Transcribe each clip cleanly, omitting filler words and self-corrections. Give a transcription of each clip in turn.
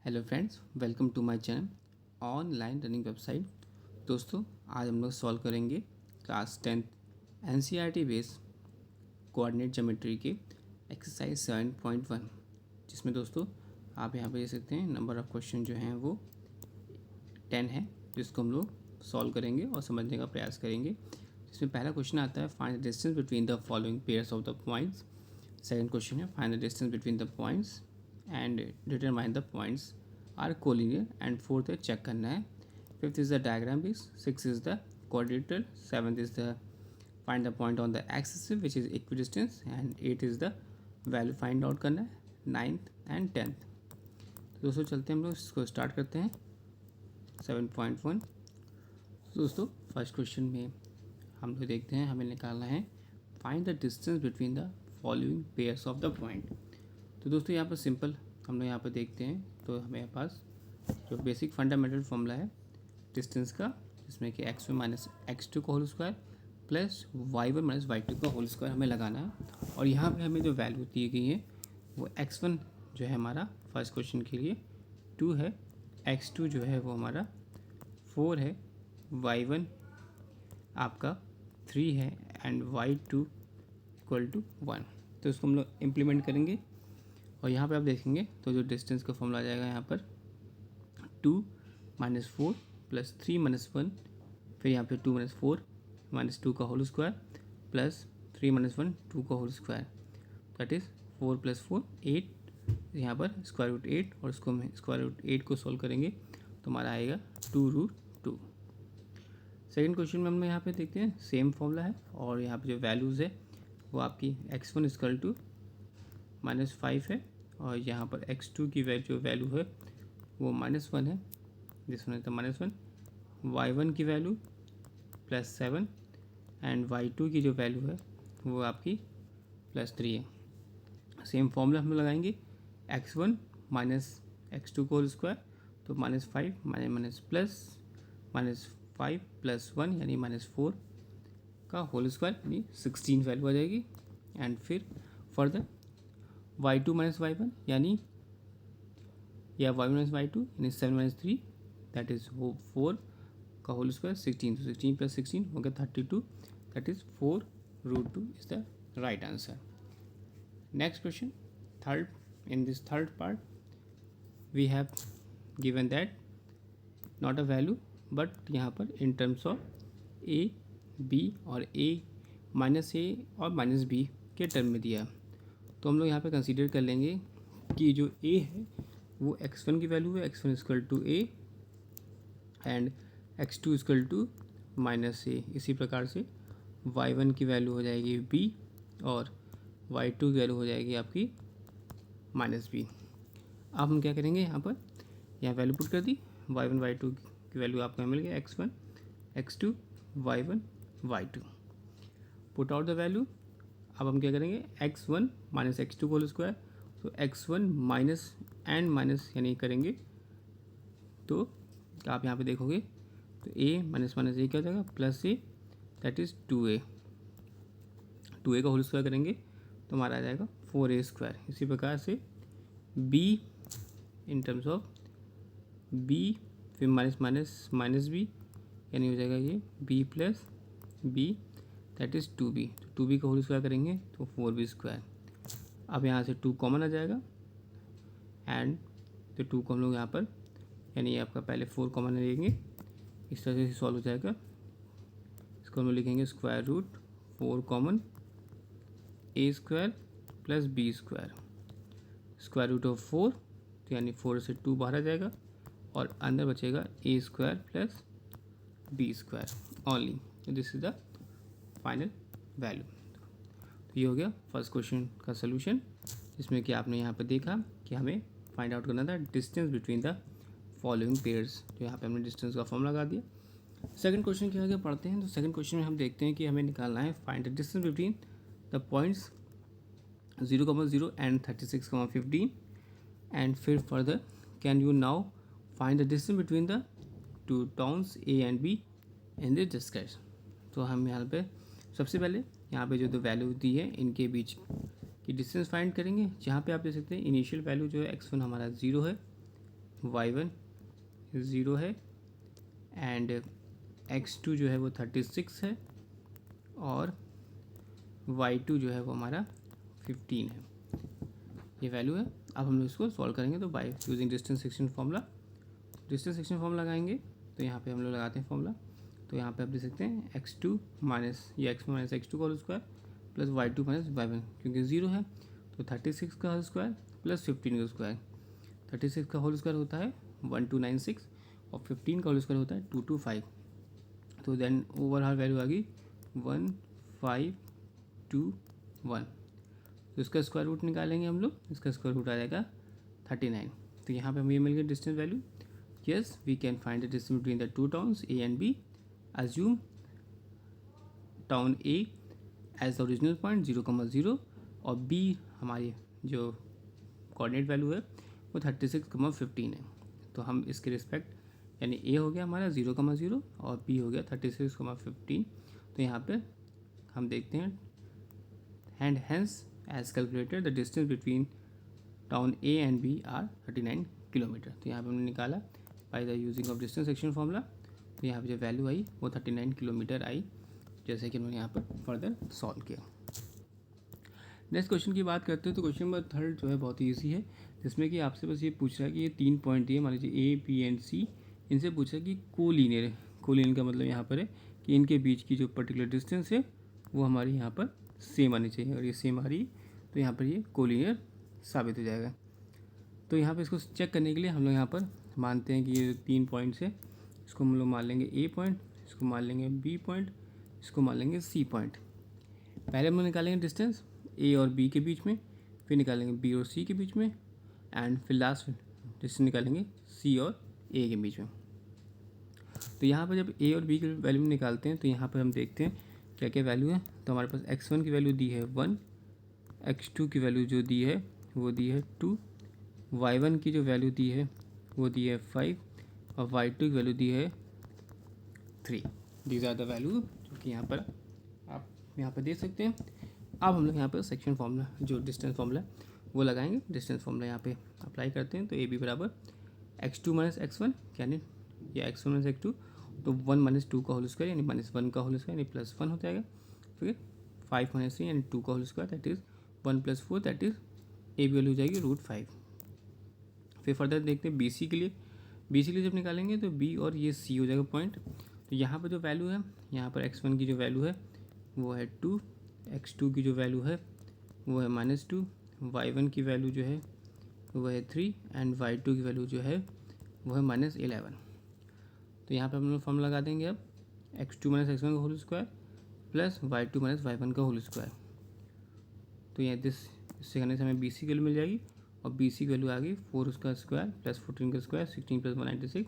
Hello friends, welcome to my channel online running website. दोस्तों, आज हम लोग सॉल्व करेंगे class 10th NCERT based coordinate geometry के एक्सरसाइज 7.1, जिसमें दोस्तों आप यहाँ पे देख सकते हैं नंबर ऑफ क्वेश्चन जो हैं वो 10 है, जिसको हम लोग सॉल्व करेंगे और समझने का प्रयास करेंगे। जिसमें पहला क्वेश्चन आता है find the distance between the following pairs of the points. Second question है find the distance between the points and determine the points are collinear and fourth है चेक करना है। Fifth is the diagram base, six is the quadrilateral, seventh is the find the point on the axis which is equidistance and eight is the value find out करना है, ninth and tenth. तो दोस्तों चलते हैं, हम लोग इसको start करते हैं 7.1। दोस्तों फर्स्ट क्वेश्चन में हम लोग देखते हैं, हमें निकालना है find the distance between the following pairs of the point. तो दोस्तों यहाँ पर सिंपल हम लोग यहाँ पर देखते हैं, तो हमें पास जो बेसिक फंडामेंटल फॉर्मूला है डिस्टेंस का, जिसमें कि x1 माइनस x2 का whole square plus y1 minus y2 का होल स्क्वायर हमें लगाना है। और यहाँ पे हमें जो वैल्यू दी गई है वो x1 जो है हमारा फर्स्ट क्वेश्चन के लिए 2 है, x2 जो है वो हमारा 4 है, y1 आपका 3 है एंड y2 इक्वल टू 1। तो इसको हम लोग इम्प्लीमेंट करेंगे और यहाँ पे आप देखेंगे तो जो डिस्टेंस का फॉर्मूला आ जाएगा यहाँ पर 2 माइनस 4 प्लस 3 माइनस 1, फिर यहाँ पे 2 माइनस 4 माइनस 2 का होल स्क्वायर प्लस 3 माइनस 1 2 का whole square, that is 4 plus 4 8, यहाँ पर स्क्वायर रूट 8 और इसको हम स्क्वायर रूट 8 को सॉल्व करेंगे तो हमारा आएगा 2√2। सेकेंड क्वेश्चन में हम यहाँ पे देखते हैं सेम फॉर्मूला है और यहाँ पे जो वैल्यूज़ है वो आपकी x1 इक्वल टू -5 है और यहाँ पर x2 की जो वैल्यू है वो -1 है, this one is the -1, y1 की वैल्यू +7 एंड y2 की जो वैल्यू है वो आपकी +3 है। सेम फॉर्मूला हम लगाएंगे x1 माइनस x2 का होल स्क्वायर, तो -5 -5 प्लस 1 यानी -4 का होल स्क्वायर यानी 16 वैल्यू आ जाएगी। एंड फिर फर्दर y2 माइनस y1 यानी या y1 माइनस y2 यानी 7 माइनस 3 दैट इज़ 4 का होल स्क्वायर 16, तो 16 प्लस 16 हो गया 32, that is 4√2 is the right answer. Next question third, in this third part we have given that not a value but यहाँ पर in terms of a b और a minus a और minus b के term में दिया। तो हम लोग यहाँ पे कंसीडर कर लेंगे कि जो a है वो x1 की वैल्यू है, x1 equal to a and x2 equal to minus a। इसी प्रकार से y1 की वैल्यू हो जाएगी b और y2 की वैल्यू हो जाएगी आपकी माइनस b। अब हम क्या करेंगे, यहाँ वैल्यू पुट कर दी, y1 y2 की वैल्यू आपको मिल गया x1 x2 y1 y2, put out the value. अब हम क्या करेंगे x1 minus x2 whole square, तो x1 माइनस एंड माइनस यानी करेंगे तो आप यहाँ पे देखोगे तो a माइनस माइनस a क्या हो जाएगा plus a, that is 2a का होल स्क्वायर करेंगे तो हमारा आ जाएगा 4a स्क्वायर। इसी प्रकार से b in terms of b फिर माइनस माइनस माइनस b यानी हो जाएगा ये b plus b that is 2b, तो 2b का होल स्क्वायर करेंगे तो 4b स्क्वायर। अब यहाँ से 2 कॉमन आ जाएगा एंड तो 2 को हम लोग यहाँ पर यानी आपका पहले 4 कॉमन लेंगे, इस तरह से सॉल्व हो जाएगा। इसको हम लोग लिखेंगे square root 4 common a square plus b square, square root of 4 तो यानी 4 से 2 बाहर आ जाएगा और अंदर बचेगा a square plus b square only, तो this is the final value. तो ये हो गया फर्स्ट क्वेश्चन का सलूशन, जिसमें कि आपने यहाँ पर देखा कि हमें फाइंड आउट करना था distance between the following pairs, जो यहाँ पे हमने डिस्टेंस का फॉर्म लगा दिया। सेकंड क्वेश्चन के आगे पढ़ते हैं, तो सेकंड क्वेश्चन में हम देखते हैं कि हमें निकालना है find the distance between the points 0,0 and 36,15 and फिर further can you now find the distance between the two towns A and B in this discuss. तो हम यहाँ पे सबसे पहले यहाँ पे जो दो वैल्यू दी है इनके बीच की डिस्टेंस फाइंड करेंगे, जहाँ पे आप देख सकते हैं इनिशियल वैल्यू जो है x1 हमारा 0 है, y1 0 है एंड x2 जो है वो 36 है और y2 जो है वो हमारा 15 है। ये वैल्यू है। अब हम लोग इसको सॉल्व करेंगे तो by using distance section formula लगाएंगे। तो यहाँ पे हम लोग लगाते हैं फॉर्मूला। तो यहाँ पे आप देख सकते हैं x2 माइनस ये x1 माइनस x2 का whole square plus y2 minus y1 क्योंकि 0 है तो 36 का होल स्क्वायर प्लस 15 का स्क्वायर। 36 का होल स्क्वायर होता है 1296 और 15 का होल स्क्वायर होता है 225। तो देन ओवरऑल वैल्यू आ गई 1521। तो इसका स्क्वायर रूट निकालेंगे हम लोग, इसका स्क्वायर रूट आ जाएगा 39। तो यहाँ पे हमें ये मिल गया distance value. Yes we can find the distance between the two towns A and B. Assume town A as the original point 0,0 और बी हमारी जो कोऑर्डिनेट वैल्यू है वो 36,15 है। तो हम इसके रिस्पेक्ट यानी ए हो गया हमारा 0,0 और बी हो गया 36,15। तो यहाँ पे हम देखते हैं and hence as calculated the distance between town A and B are 39 kilometre. तो यहाँ पे हमने निकाला by the using of distance section formula. तो यहाँ पे जो वैल्यू आई वो 39 किलोमीटर आई, जैसे कि हमने यहाँ पर फर्दर सॉल्व किया। नेक्स्ट क्वेश्चन की बात करते हैं तो क्वेश्चन नंबर 3 जो है बहुत ही ईजी है, जिसमें कि आपसे बस ये पूछ रहा है कि ये 3 पॉइंट दिए मान लीजिए ए बी एंड सी, इनसे पूछा है कि कोलिनियर है। कोलिनियर का मतलब यहाँ पर है कि इनके बीच की जो पर्टिकुलर डिस्टेंस है वो हमारी यहाँ पर सेम आनी चाहिए, और ये सेम आ रही है तो यहाँ पर ये कोलिनियर साबित हो जाएगा। तो यहाँ पर इसको चेक करने के लिए हम लोग यहाँ पर मानते हैं कि ये 3 पॉइंट्स है, इसको हम लोग मान लेंगे ए पॉइंट, इसको मान लेंगे बी पॉइंट, इसको मान लेंगे सी पॉइंट। पहले हम लोग निकालेंगे डिस्टेंस ए और बी के बीच में, फिर निकालेंगे बी और सी के बीच में, एंड फिर लास्ट डिस्टेंस निकालेंगे सी और ए के बीच में। तो यहाँ पर जब ए और बी की वैल्यू निकालते हैं तो यहाँ पर हम देखते हैं क्या क्या वैल्यू है। तो हमारे पास x1 की वैल्यू दी है 1, x2 की वैल्यू जो दी है वो दी है 2, y1 की जो वैल्यू दी है वो दी है 5 और y2 की वैल्यू दी है 3। दीज आर द वैल्यू जो कि यहाँ पर आप यहाँ पर देख सकते हैं। अब हम लोग यहाँ पर सेक्शन फार्मूला जो डिस्टेंस फार्मूला है वो लगाएंगे। डिस्टेंस फार्मूला यहाँ पे अप्लाई करते हैं तो ए बी बराबर x2 माइनस x1 यानी या x1 माइनस x2, तो 1 माइनस 2 का होल स्क्वायर यानी -1 का होल स्क्वायर यानी +1 हो जाएगा। फिर 5 माइनस 3 यानी 2 का whole square that is 1 + 4 that is A B value हो जाएगी √5। फिर फर्दर देखते हैं बी सी के लिए। बी सी के लिए जब निकालेंगे तो बी और ये सी हो जाएगा पॉइंट। तो यहाँ पर जो वैल्यू है, यहाँ पर x1 की जो वैल्यू है वो है 2, x2 की जो वैल्यू है वो है -2, y1 की वैल्यू जो है वो है 3 एंड y2 की वैल्यू जो है वो है -11। तो यहाँ पे हम लोग फॉर्मूला लगा देंगे अब x2 माइनस x1 का whole square plus y2 minus y1 का होल स्क्वायर। तो यहाँ इससे करने से हमें बी सी की वैल्यू मिल जाएगी और बी सी की वैल्यू आ गई 4 उसका स्क्वायर प्लस 14 का स्क्वायर 16 + 196।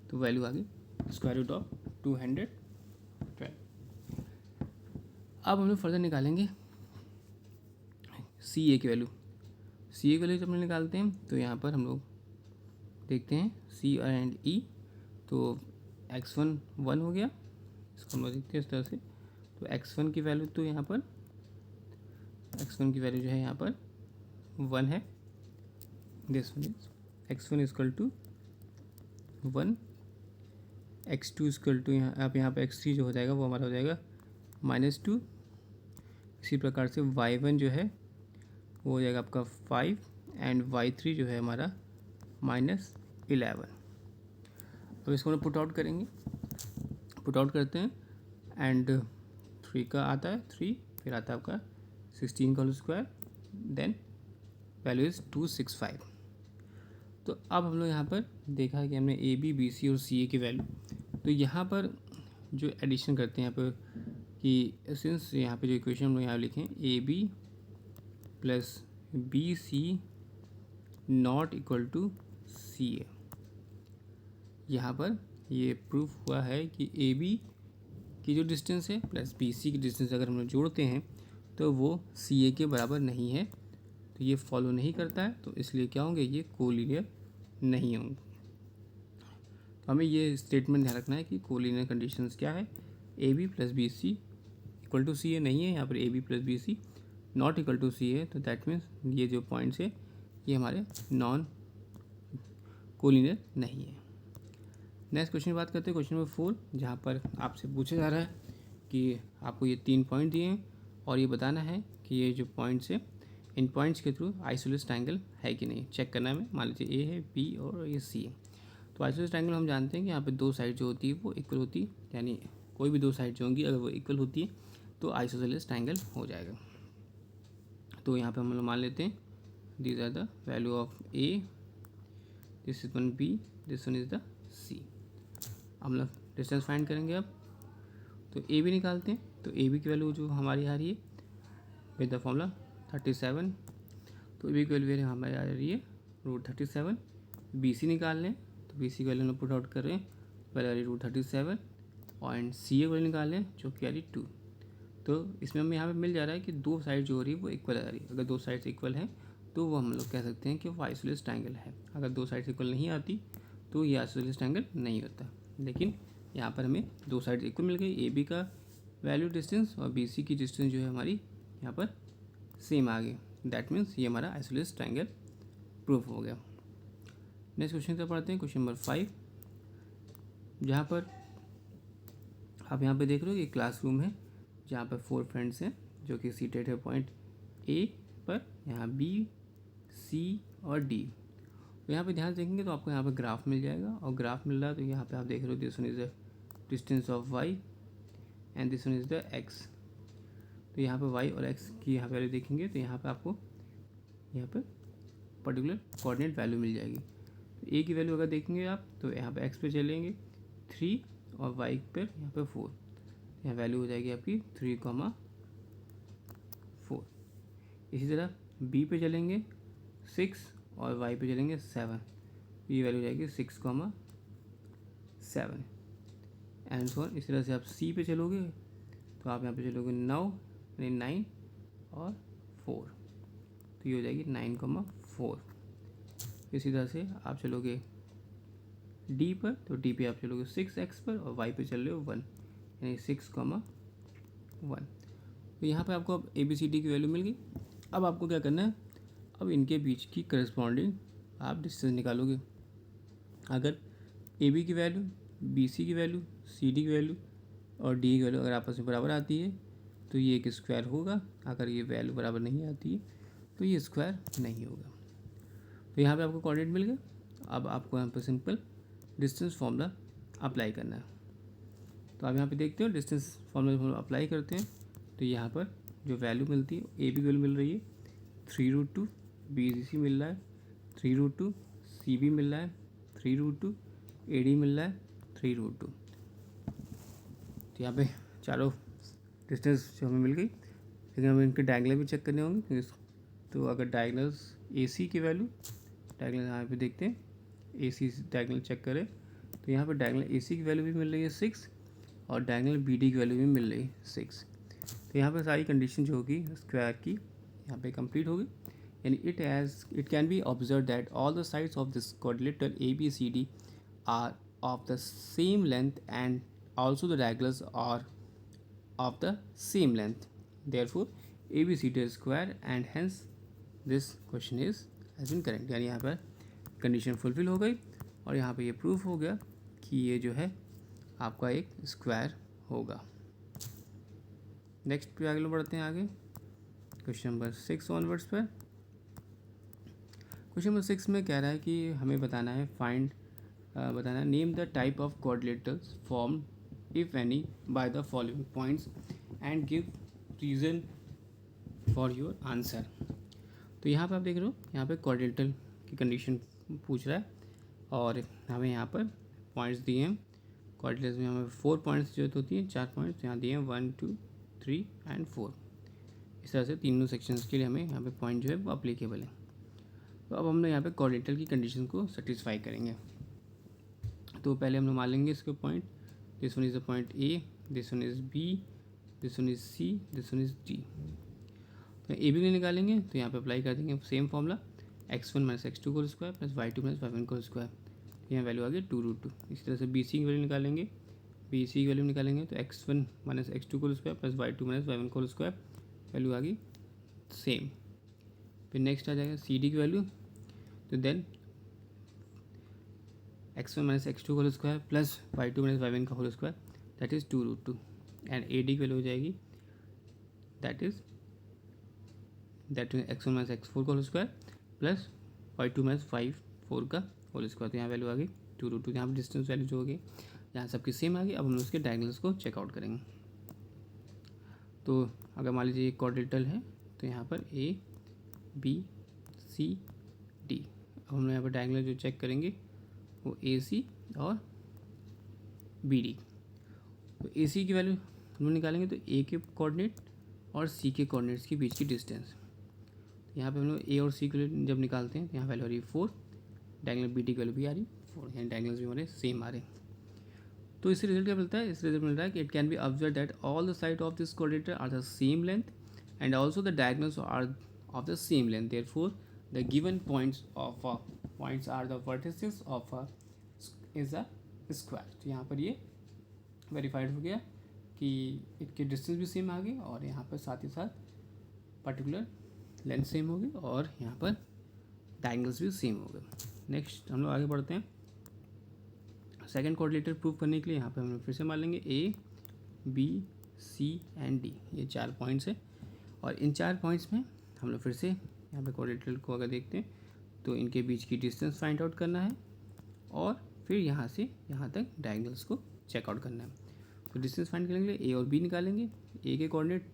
तो वैल्यू आ गई स्क्वायर रूट ऑफ 212। अब हम लोग फर्दर निकालेंगे सी ए की वैल्यू। सी ए की वैल्यू जब हम निकालते हैं तो यहाँ पर हम लोग देखते हैं सी एंड ई। तो x1 1 हो गया, इसको हम लोग देखते हैं इस तरह से। तो x1 की वैल्यू तो यहाँ पर x1 की वैल्यू जो है यहाँ पर 1 है। This one is x1 equal to 1, x2 equal to यहाँ पे x3 जो हो जाएगा वो हमारा हो जाएगा -2। इसी प्रकार से y1 जो है वो हो जाएगा आपका 5 एंड y3 जो है हमारा -11। अब इसको हम पुट आउट करेंगे, पुट आउट करते हैं एंड 3 का आता है 3, फिर आता है आपका 16 का whole square, then value is 265। तो अब हम लोग यहाँ पर देखा है कि हमने ए बी बी सी और सी ए की वैल्यू। तो यहाँ पर जो एडिशन करते हैं यहाँ पर कि सिंस यहाँ पे जो इक्वेशन हम लोग यहाँ लिखें A B plus B C not equal to C A, यहाँ पर ये प्रूफ हुआ है कि ए बी की जो डिस्टेंस है प्लस बी सी की डिस्टेंस अगर हम लोग जोड़ते हैं तो वो सी ए के बराबर नहीं है। तो ये फॉलो नहीं करता है, तो इसलिए क्या होंगे, ये कोलिनियर नहीं होंगे। तो हमें ये स्टेटमेंट ध्यान रखना है कि कोलिनियर कंडीशंस क्या है। A B plus B C equal to C A नहीं है, यहाँ पर A B plus B C not equal to C है। तो दैट मीन्स ये जो पॉइंट्स है ये हमारे नॉन कोलिनियर नहीं है। नेक्स्ट क्वेश्चन की बात करते हैं, क्वेश्चन नंबर 4, जहाँ पर आपसे पूछा जा रहा है कि आपको ये 3 पॉइंट दिए हैं और ये बताना है कि ये जो पॉइंट्स है इन पॉइंट्स के थ्रू आइसोलेस ट्रायंगल है कि नहीं, चेक करना है हमें। मान लीजिए ए है, बी और ये सी है। तो आइसोलेस ट्रायंगल हम जानते हैं कि यहाँ पे दो साइड जो होती है वो इक्वल होती है, यानी कोई भी दो साइड जो होंगी अगर वो इक्वल होती है तो आइसोसेलेस ट्रायंगल हो जाएगा। तो यहाँ पे हम लोग मान लेते हैं these are the value of A, this is one B, this one is the C. हम लोग डिस्टेंस फाइंड करेंगे अब। तो ए बी निकालते हैं, तो ए बी की वैल्यू जो हमारी आ रही है विद द फॉर्मूला 37, तो ए बी की वैल्यू हमारी आ रही है √37। बी सी निकाल लें, तो बी सी की वैल्यू हम पुट आउट कर रहे हैं, वैल्यू आ रही √37 और सी ए वैल्यू निकाल लें जो कि आ रही 2। तो इसमें हमें यहाँ पे मिल जा रहा है कि दो साइड जो हो रही है वो इक्वल आ रही है। अगर दो साइड्स इक्वल हैं तो वो हम लोग कह सकते हैं कि वो आइसोलेस ट्रायंगल है। अगर दो साइड्स इक्वल नहीं आती तो ये आइसोलेस ट्रायंगल नहीं होता। लेकिन यहाँ पर हमें दो साइड्स इक्वल मिल गई, ए बी का वैल्यू डिस्टेंस और बी सी की डिस्टेंस जो है हमारी यहाँ पर सेम आ गई। दैट मीन्स ये हमारा आइसोलेस ट्रायंगल प्रूफ हो गया। नेक्स्ट क्वेश्चन का पढ़ते हैं, क्वेश्चन नंबर 5, जहाँ पर आप यहाँ पे देख रहे हो ये क्लासरूम है जहाँ पर 4 फ्रेंड्स हैं जो कि सीटेड है पॉइंट ए पर, यहाँ बी सी और डी। तो यहाँ पे ध्यान से देखेंगे तो आपको यहाँ पे ग्राफ मिल जाएगा, और ग्राफ मिल रहा है तो यहाँ पे आप देख रहे हो this one is the distance of y and this one is the x. तो यहाँ पे वाई और एक्स की यहाँ पे देखेंगे तो यहाँ पे आपको यहाँ पे पर्टिकुलर कोऑर्डिनेट वैल्यू मिल जाएगी। तो ए की वैल्यू अगर देखेंगे आप तो यहाँ पे एक्स पे चलेंगे 3 और वाई पर यहाँ पे 4, यहाँ वैल्यू हो जाएगी आपकी 3, 4। इसी तरह बी पे चलेंगे 6 और वाई पे चलेंगे 7, ये वैल्यू हो जाएगी 6, 7 एंड सो ऑन। इसी तरह से आप सी पे चलोगे तो आप यहाँ पे चलोगे 9 यानी 9 और 4, तो ये हो जाएगी 9, 4। इसी तरह से आप चलोगे डी पर, तो डी पे आप चलोगे 6x पर और वाई पे चल रहे हो 1 यानी 6, 1। तो यहाँ पे आपको अब ए बी सी डी की वैल्यू मिल गई। अब आपको क्या करना है, अब इनके बीच की करस्पॉन्डिंग आप डिस्टेंस निकालोगे। अगर ए बी की वैल्यू, बी सी की वैल्यू, सी डी की वैल्यू और डी की वैल्यू अगर आपस में बराबर आती है तो ये एक स्क्वायर होगा। अगर ये वैल्यू बराबर नहीं आती है तो ये स्क्वायर नहीं होगा। तो यहाँ पे आपको कोऑर्डिनेट मिल गया। अब आपको यहाँ पर सिंपल डिस्टेंस फार्मूला अप्लाई करना है। तो आप यहाँ पे देखते हो डिस्टेंस फार्मूला अप्लाई करते हैं तो यहाँ पर जो वैल्यू मिलती है ए बी की वैल्यू मिल रही है 3√2, बी सी मिल रहा है 3√2, सी बी मिल रहा है 3√2, ए डी मिल रहा है 3√2। तो यहाँ पे चारों डिस्टेंस जो हमें मिल गई, लेकिन हमें इनके डायगोनल भी चेक करने होंगे। तो अगर डायगोनल्स ए सी की वैल्यू, डायगोनल यहाँ पे देखते हैं ए सी डायगोनल चेक करें तो यहाँ पर डायगोनल ए सी की वैल्यू भी मिल रही है 6 और डायगोनल बी डी की वैल्यू भी मिल रही है 6। तो यहाँ पर सारी कंडीशन जो होगी स्क्वायर की यहाँ पे कंप्लीट होगी। यानी it can be observe that all the sides of this quadrilateral A B C D are of the same length and also the diagonals are of the same length, therefore A B C D square and hence this question is has been correct. यानी यहाँ पर condition fulfil हो गई और यहाँ पे ये proof हो गया कि ये जो है आपका एक स्क्वायर होगा। नेक्स्ट पे आगे बढ़ते हैं आगे क्वेश्चन नंबर 6 ऑनवर्ड्स पर। क्वेश्चन नंबर 6 में कह रहा है कि हमें बताना है बताना है name the type of coordinators form if any by the following points and give reason for your answer. तो यहाँ पे आप देख रहे हो यहाँ पे कोऑर्डिनेटर की कंडीशन पूछ रहा है और हमें यहाँ पर पॉइंट्स दिए हैं। कोऑर्डिनेटर्स में हमें 4 पॉइंट्स जो होती हैं, 4 पॉइंट्स यहाँ दिए हैं 1, 2, 3 एंड 4। इस तरह से तीनों सेक्शंस के लिए हमें यहाँ पे पॉइंट जो है वो अप्लीकेबल है। तो अब हम लोग यहाँ पे कोऑर्डिनेटर की कंडीशन को सेटिस्फाई करेंगे। तो पहले हम लोग मान लेंगे इसके point, this one is the point A, this one is B, this one is C, this one is D. तो ए बी निकालेंगे तो यहाँ पे अप्लाई कर देंगे same formula x1 - x2 whole square plus y2 - y1 whole square, यहाँ value आ गई 2√2। इसी तरह से बी सी की वैल्यू निकालेंगे, बी सी की वैल्यू निकालेंगे तो x1 - x2 whole square plus y2 - y1 whole square, value आ गई सेम। फिर नेक्स्ट आ जाएगा सी डी की वैल्यू, तो देन x1 माइनस x2 का whole square plus y2 minus y1 का whole square, that is 2√2 and AD की वैल्यू हो जाएगी that is x1 minus x4 का whole square plus y2 minus y4 का whole square. तो यहाँ वैल्यू आ गई 2√2। यहाँ पर डिस्टेंस वैल्यू जो हो गई यहाँ सबकी सेम आ गई। अब हम उसके डायगोनल्स को चेकआउट करेंगे। तो अगर मान लीजिए क्वाड्रेटल है तो यहाँ पर A B C D, अब हम यहाँ पर डायगोनल जो चेक करेंगे वो AC और BD। तो AC की वैल्यू हम लोग निकालेंगे तो A के कोऑर्डिनेट और C के कोऑर्डिनेट्स के बीच की डिस्टेंस। तो यहाँ पे हम लोग A और C के लिए जब निकालते हैं तो यहाँ वैल्यू आ रही है 4, डायगोनल BD की वैल्यू भी आ रही है 4, यानी डायगोनल्स भी हमारे सेम आ रहे हैं। तो इससे रिजल्ट क्या मिलता है? इस रिजल्ट मिल रहा है कि it can be observe that all the side of this quadrilateral are the same length and also the diagonals are of the same length, therefore the given points are the vertices of is a square. तो यहाँ पर ये verified हो गया कि इनके distance भी same आ गई और यहाँ पर साथ ही साथ पर्टिकुलर लेंथ सेम हो गई और यहाँ पर डायगोनल्स भी सेम हो गए। नेक्स्ट हम लोग आगे बढ़ते हैं। सेकंड कोऑर्डिनेटर प्रूव करने के लिए यहाँ पे हम लोग फिर से मान लेंगे A B C and D, ये 4 पॉइंट्स है और इन 4 पॉइंट्स में हम लोग फिर से यहाँ पे कोऑर्डिनेटर को अगर देखते हैं तो इनके बीच की डिस्टेंस फाइंड आउट करना है और फिर यहाँ से यहाँ तक डायगोनल्स को चेकआउट करना है। तो डिस्टेंस फाइंड करने के लिए A और B निकालेंगे। A के कोऑर्डिनेट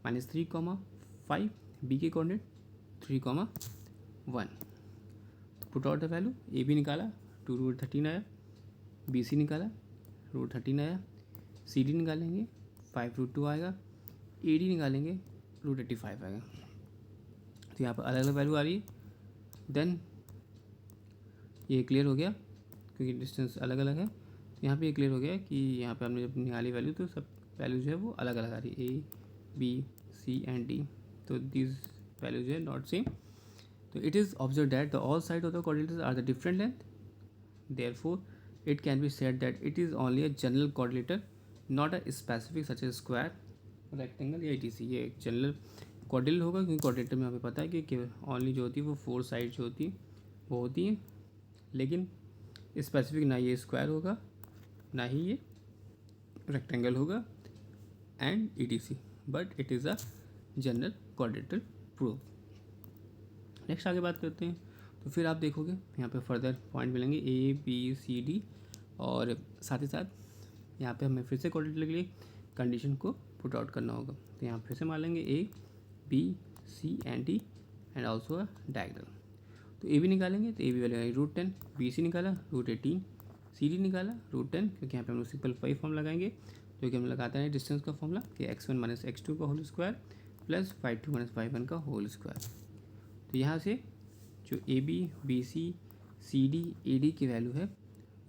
-3,5, B के कोऑर्डिनेट 3,1। तो put out the value, AB निकाला 2√13 आया, BC निकाला √13 आया, CD निकालेंगे 5√2 आएगा, AD निकालेंगे √85 आएगा। तो यहाँ पर अलग अलग वैल्यू आ रही है। देन ये क्लियर हो गया क्योंकि डिस्टेंस अलग अलग है। यहाँ पे ये क्लियर हो गया कि यहाँ पे हमने जब निकाली वैल्यू तो सब वैल्यू जो है वो अलग अलग आ रही है, A B C and D। तो दिस वैल्यू जो है नॉट सेम। तो it is observe that the all side of the coordinators are the different length, therefore it can be said that it is only a general coordinator, not a specific such as square, rectangle या etc। ये एक general coordinator होगा क्योंकि coordinator में हमें पता है कि ओनली जो होती है वो 4 साइड जो होती है वो होती है, लेकिन स्पेसिफिक ना ये स्क्वायर होगा ना ही ये रेक्टेंगल होगा and etc, but it is a general coordinator proof. Next आगे बात करते हैं। तो फिर आप देखोगे यहाँ पे फर्दर पॉइंट मिलेंगे A B C D और साथ ही साथ यहाँ पे हमें फिर से कोऑर्डिनेटर के लिए कंडीशन को पुट आउट करना होगा। तो यहाँ फिर से मान लेंगे A B C and D and also a diagonal. तो A B निकालेंगे तो A B वैल्यू √10, BC निकाला √18, CD निकाला √10 क्योंकि यहाँ पे हम लोग सिंपल फॉर्म लगाएंगे जो कि हम लगाते हैं डिस्टेंस का फॉर्मूला कि x1 माइनस x2 का whole square plus y2 minus y1 का होल स्क्वायर। तो यहाँ से जो A B B C C D A D की वैल्यू है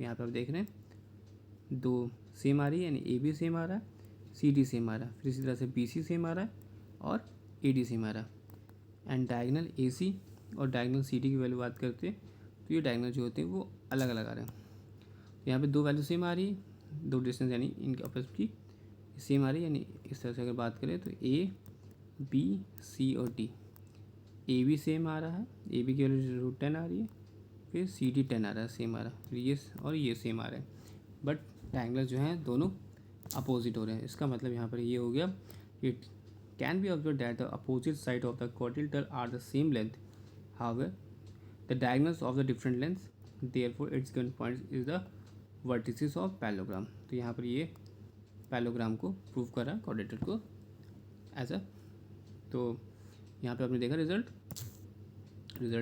यहाँ पर आप देख रहे हैं 2 सेम आ रही है, यानी A B सेम आ रहा है, C D सेम आ रहा है, फिर इसी तरह से B C सेम आ रहा है और A D सेम आ रहा है। एंड डायगोनल A C और डायगोनल C D की वैल्यू बात करते हैं तो ये डायगोनल जो होते हैं वो अलग अलग आ रहे हैं। तो यहाँ पे 2 वैल्यू सेम आ रही है, 2 डिस्टेंस यानी इनके आपस की सेम आ रही है, यानी इस तरह से अगर बात करें तो A B C और D, A B सेम आ रहा है, A B की वैल्यू √10 आ रही है, फिर C D 10 आ रहा है, सेम आ रहा है, फिर ये और ये सेम आ रहे हैं, बट डायगोनल जो हैं दोनों अपोजिट हो रहे हैं। इसका मतलब यहाँ पर ये हो गया it can be observe that the opposite side of the quadrilateral are the same length, however the diagonals of the different lengths, therefore its given points is the vertices of parallelogram. तो यहाँ पर ये parallelogram को prove कर रहा है quadrilateral को as a. तो यहाँ पे आपने देखा result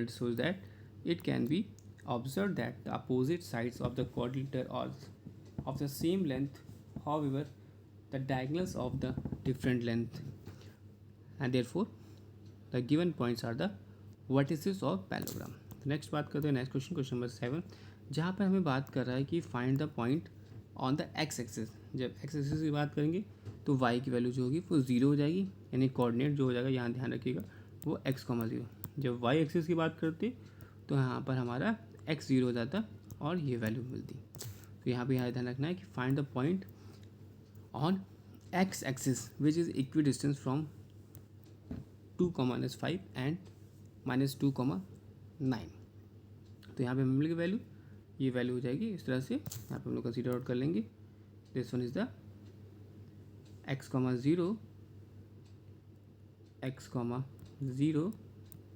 shows that it can be observed that the opposite sides of the quadrilateral are of the same length, however the diagonals of the different length, and therefore the given points are the vertices of parallelogram। Next बात करते हैं next question number 7, जहाँ पर हमें बात कर रहा है कि find the point on the x axis. जब एक्स एक्सिस की बात करेंगे तो y की वैल्यू जो होगी वो 0 हो जाएगी, यानी कोऑर्डिनेट जो हो जाएगा यहाँ ध्यान रखिएगा वो x,0। जब y एक्सिस की बात करते तो यहाँ पर हमारा x 0 हो जाता और ये वैल्यू मिलती। तो यहाँ पे यहाँ ध्यान रखना है कि find the point on x axis which is equi distance from 2,-5 and -2,9। तो यहाँ पे हमें मिल गई वैल्यू ये वैल्यू हो जाएगी इस तरह से। यहाँ पे हम लोग कंसीडर आउट कर लेंगे। This one is the x, 0, x, 0,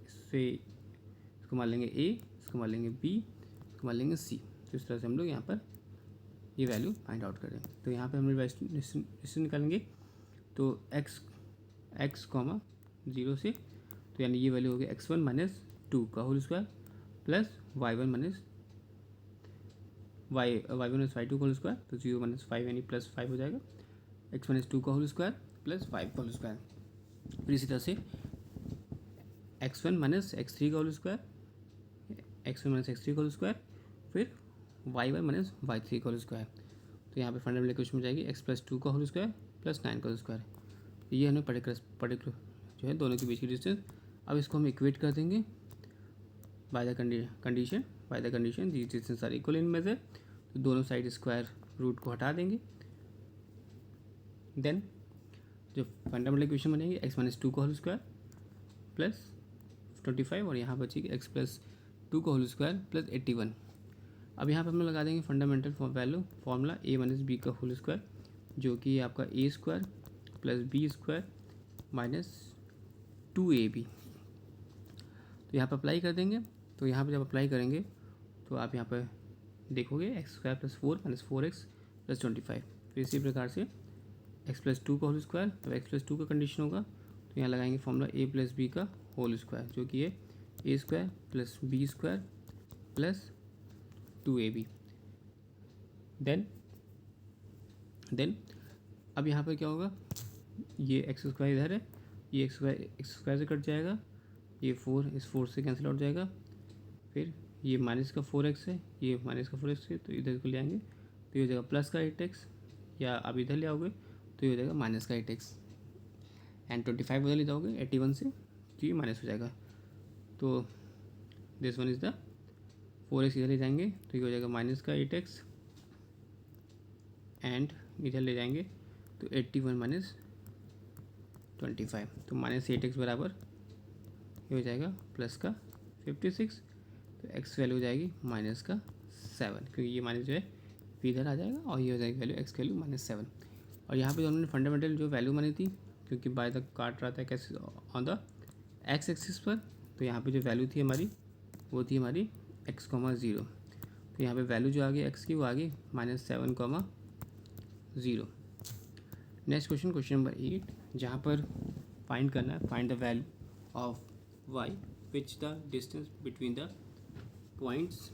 इससे इसको मान लेंगे a, इसको मान लेंगे b, इसको मान लेंगे c। तो इस तरह से हम लोग यहाँ पर ये वैल्यू फाइंड आउट करेंगे। तो यहाँ पे हम लोग डिस्टेंस निकालेंगे। तो x 0 से, तो यानी ये वैल्यू हो गया x1 - 2 का whole square plus y1 y2 का होल स्क्वायर। तो 0 - 5 यानी +5 हो जाएगा। x1 - 2 का होल स्क्वायर प्लस 5 का होल स्क्वायर। फिर इसी तरह से x1 - x3 का होल स्क्वायर, x1 - x3 का होल स्क्वायर, फिर y1 - y3 का होल स्क्वायर। तो यहाँ पे फंडामेंटल इक्वेशन में जाएगी x + 2 का होल स्क्वायर प्लस 9 का होल स्क्वायर। तो ये हमें पर्टिकुलर जो है दोनों के बीच की डिस्टेंस। अब इसको हम इक्वेट कर देंगे by the condition the distance are equal in measure. तो दोनों साइड स्क्वायर रूट को हटा देंगे। देन जो फंडामेंटल इक्वेशन बनेगी x - 2 का होल स्क्वायर प्लस 25 और यहाँ बचेगी x + 2 का होल स्क्वायर प्लस 81। अब यहाँ पे हम लोग लगा देंगे fundamental value formula a - b का होल स्क्वायर, जो कि आपका a² + b² - 2ab। तो यहाँ पर अप्लाई कर देंगे। तो यहाँ पर जब अप्लाई करेंगे तो आप यहाँ पर देखोगे x² + 4 - 4x + 25। फिर इसी प्रकार से x + 2 का होल स्क्वायर, तो x + 2 का कंडीशन होगा। तो यहाँ लगाएंगे फॉर्मूला a + b का होल स्क्वायर, जो कि है a² + b² + 2ab। देन अब यहाँ पर क्या होगा, ये x² इधर है, ये x² से कट जाएगा, ये 4 इस 4 से कैंसिल आउट जाएगा। फिर ये माइनस का 4x है, ये माइनस का 4x है, तो इधर को ले आएंगे तो ये हो जाएगा प्लस का 8x, या आप इधर ले आओगे तो ये हो जाएगा माइनस का 8x। एंड 25 उधर ले जाओगे 81 से, तो ये माइनस हो जाएगा। तो this one is the 4x इधर ले जाएंगे तो ये हो जाएगा माइनस का 8x, एंड इधर ले जाएंगे तो 81 - 25, तो -8x बराबर ये हो जाएगा प्लस का 56। तो x वैल्यू हो जाएगी -7, क्योंकि ये माइनस जो है इधर आ जाएगा और ये हो जाएगी वैल्यू x की वैल्यू -7। और यहाँ पे उन्होंने फंडामेंटल जो वैल्यू मानी थी, क्योंकि बाय द काट रहा था कैसे ऑन द x एक्सिस पर, तो यहाँ पे जो वैल्यू थी हमारी वो थी हमारी x, 0। तो यहाँ पे वैल्यू जो आ गई x की वो आ गई -7, 0। नेक्स्ट क्वेश्चन नंबर 8, जहाँ पर फाइंड करना है find the value of y which the distance between the points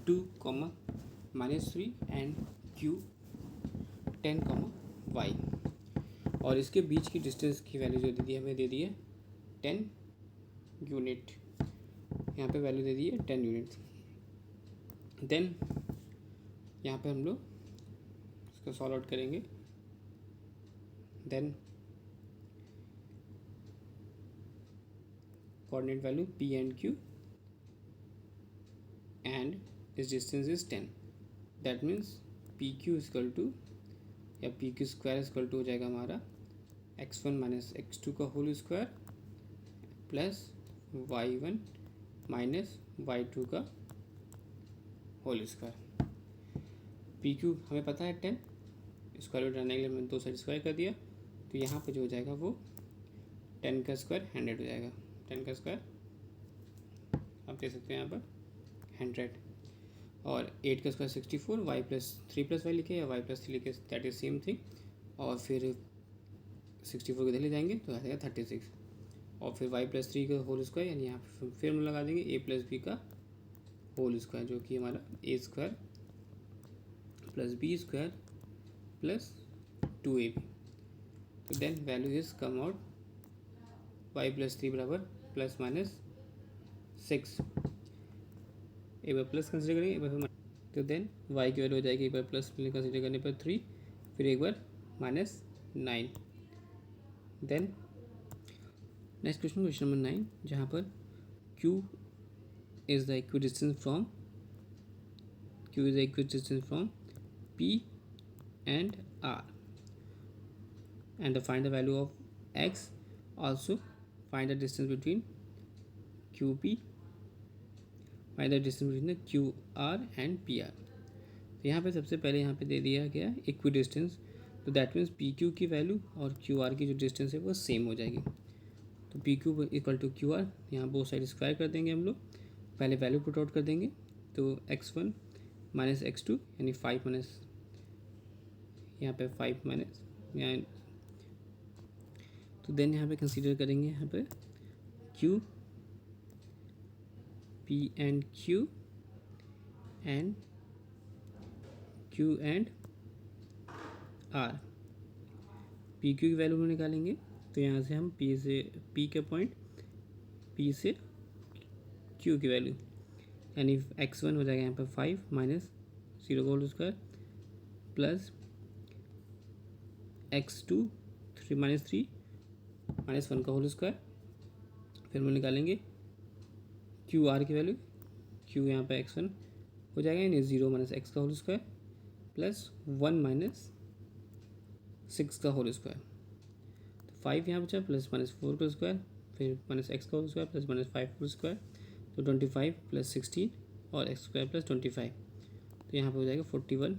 2, -3 and q 10, y। और इसके बीच की डिस्टेंस की वैल्यू जो दे दी है हमें, दे दी है 10 यूनिट। यहाँ पे वैल्यू दे दी है 10 यूनिट। देन यहाँ पे हम लोग इसको सॉल्व आउट करेंगे। Then coordinate value p and q and its distance is 10, that means pq equal to या pq स्क्वायर इक्वल टू हो जाएगा हमारा x1 - x2 का whole square plus y1 - y2 का होल स्क्वायर। pq हमें पता है 10, स्क्वायर रूट रहने के लिए मैंने 2 साइड स्क्वायर कर दिया। तो यहाँ पर जो हो जाएगा वो 10 का स्क्वायर 100 हो जाएगा। 10 का स्क्वायर आप देख सकते हैं यहाँ पर 100, और 8 का स्क्वायर 64, y + 3 + y लिखे या y + 3 लिखे, दैट इज सेम थिंग। और फिर 64 को इधर ले जाएंगे तो आ जाएगा 36, और फिर y + 3 का होल स्क्वायर, यानी यहाँ पर फिर हम लगा देंगे a + b का होल स्क्वायर, जो कि हमारा a² + b² + 2ab। तो then value is come out y + 3 बराबर ±6। एक बार प्लस कंसिडर करेंगे, एक बार तो देन y की वैल्यू हो जाएगी एक बार प्लस कंसिडर करने पर 3, फिर एक बार -9। देन नेक्स्ट क्वेश्चन नंबर 9, जहाँ पर q is the equidistance from p and r, and find the value of x. Also find the distance between qp find the distance between the Q R and P R. तो यहाँ पे सबसे पहले यहाँ पे दे दिया गया इक्वी डिस्टेंस, तो दैट मीन्स पी क्यू की वैल्यू और क्यू आर की जो डिस्टेंस है वो सेम हो जाएगी। तो P Q equal to Q R, यहाँ बोथ साइड स्क्वायर कर देंगे हम लोग, पहले वैल्यू पुट आउट कर देंगे। तो x1 माइनस x2 यानी 5 माइनस, यहाँ पे 5 माइनस यहाँ, तो देन यहाँ पे कंसीडर करेंगे यहाँ पे q p and q and q and r। P Q की वैल्यू निकालेंगे, तो यहाँ से हम p के पॉइंट p से q की वैल्यू, यानी x1 हो जाएगा यहाँ पे 5 माइनस 0 का whole square plus x2 3 minus 3 minus 1 का होल स्क्वायर। फिर हम निकालेंगे क्यू आर की वैल्यू, क्यू यहाँ पे x1 हो जाएगा यानी 0 माइनस x का होल स्क्वायर प्लस 1 माइनस 6 का होल स्क्वायर। तो 5 यहाँ बचा प्लस माइनस 4 का स्क्वायर, फिर माइनस x का होल स्क्वायर प्लस माइनस 5 का स्क्वायर, तो 25 प्लस 16 और x स्क्वायर प्लस 25, तो यहाँ पे हो जाएगा 41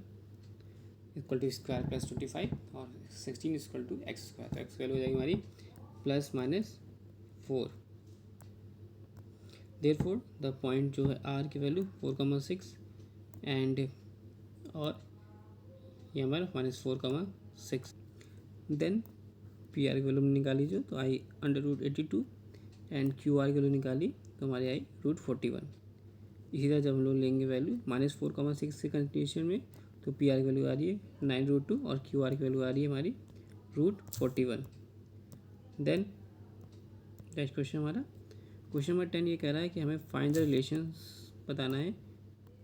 इक्वल टू स्क्वायर प्लस 25 और 16 इक्वल टू एक्स स्क्वायर। तो एक्स वैल्यू हो जाएगी हमारी plus minus 4। Therefore the point जो है आर की वैल्यू 4,6 एंड और ये हमारा माइनस 4,6। देन पी आर की वैल्यू निकाली जो, तो आई √82 एंड क्यू आर की वैल्यू निकाली तो हमारी आई √41। इसी तरह जब हम लोग लेंगे वैल्यू माइनस 4,6 से कंटिन्यूशन में, तो पी आर की वैल्यू आ रही है 9√2 और क्यू आर की वैल्यू आ रही है हमारी √41। देन नेक्स्ट क्वेश्चन हमारा क्वेश्चन नंबर 10 ये कह रहा है कि हमें फाइंड द रिलेशंस बताना है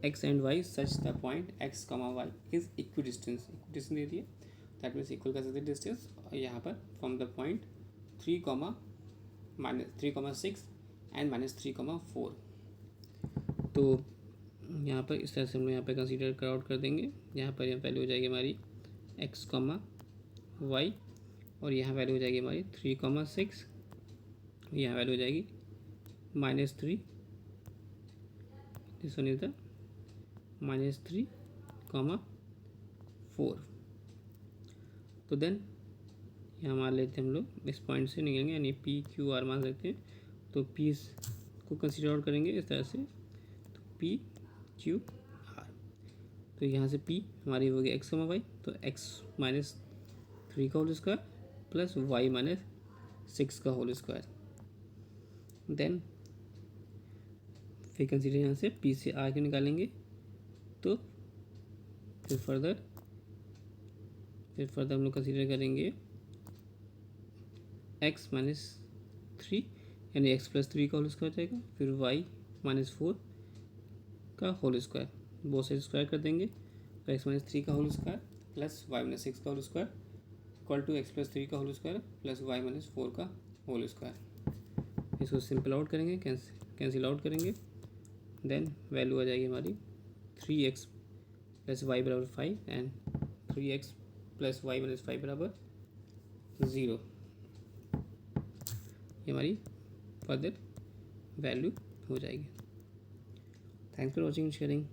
X and Y such the point X comma Y is equidistance. Equidistance दे दिए, दैट मीन्स इक्वल कर सकते हैं डिस्टेंस, और यहाँ पर फ्रॉम द पॉइंट 3,6 एंड -3,4। तो यहाँ पर इस तरह से हम लोग यहाँ पर कंसीडर कर आउट कर देंगे। यहाँ पर यह वैल्यू हो जाएगी हमारी एक्स कॉमा वाई, और यहाँ वैल्यू हो जाएगी हमारी 3,6, यहाँ वैल्यू हो जाएगी -3, दिस वन इज द -3,4। तो देन यहाँ मान लेते हैं हम लोग इस पॉइंट से निकलेंगे, यानी पी क्यू आर मान सकते हैं। तो पी को कंसीडर आउट करेंगे इस तरह से, तो पी क्यू आर, तो यहाँ से पी हमारी हो गई एक्स कमा वाई, तो एक्स -3 का होल स्क्वायर प्लस वाई -6 का होल स्क्वायर। देन फिर कंसीडर यहाँ से पी से आर के निकालेंगे, तो फिर फर्दर हम लोग कंसीडर करेंगे x -3 यानी x + 3 का होल स्क्वायर जाएगा, फिर y -4 का whole square, both side square कर देंगे, तो x -3 का होल स्क्वायर प्लस y -6 का whole square equal to x + 3 का होल स्क्वायर प्लस y -4 का होल स्क्वायर। इसको सिंपल आउट करेंगे, कैंसिल आउट करेंगे, देन वैल्यू आ जाएगी हमारी 3x + y = 5 and 3x + y - 5 = 0। ये हमारी फर्दर वैल्यू हो जाएगी। Thanks for watching sharing.